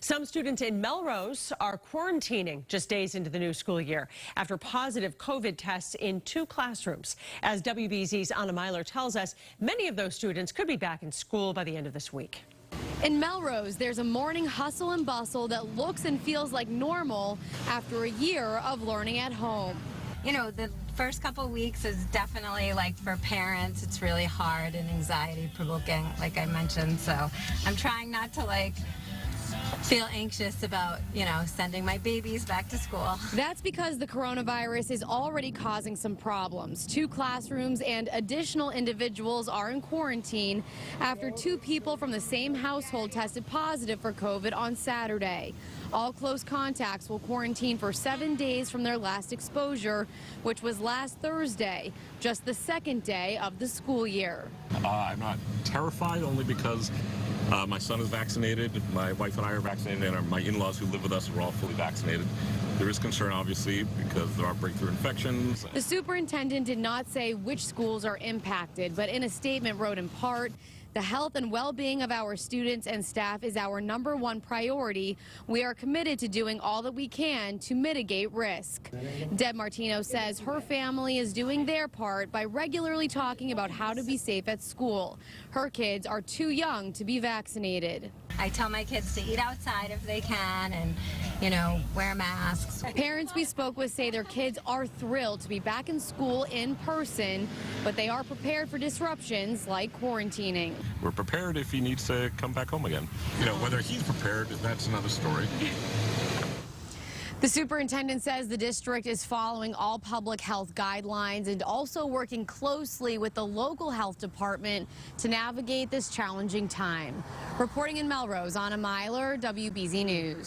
Some students in Melrose are quarantining just days into the new school year after positive COVID tests in 2 classrooms. As WBZ's Meiler tells us, many of those students could be back in school by the end of this week. In Melrose, there's a morning hustle and bustle that looks and feels like normal after a year of learning at home. You know, the first couple weeks is definitely, like, for parents, it's really hard and anxiety provoking, like I mentioned. So I'm trying not to, like, feel anxious about, sending my babies back to school. That's because the coronavirus is already causing some problems. 2 classrooms and additional individuals are in quarantine after 2 people from the same household tested positive for COVID on Saturday. All close contacts will quarantine for 7 days from their last exposure, which was last Thursday, just the 2nd day of the school year. I'm not terrified, only because my son is vaccinated, my wife and I are vaccinated, and my in-laws who live with us are all fully vaccinated. There is concern, obviously, because there are breakthrough infections. The superintendent did not say which schools are impacted, but in a statement wrote in part, "The health and well-being of our students and staff is our #1 priority. We are committed to doing all that we can to mitigate risk." Deb Martino says her family is doing their part by regularly talking about how to be safe at school. Her kids are too young to be vaccinated. I tell my kids to eat outside if they can and, wear masks. Parents we spoke with say their kids are thrilled to be back in school in person, but they are prepared for disruptions like quarantining. We're prepared if he needs to come back home again. Whether he's prepared, that's another story. The superintendent says the district is following all public health guidelines and also working closely with the local health department to navigate this challenging time. Reporting in Melrose, Meiler, WBZ News.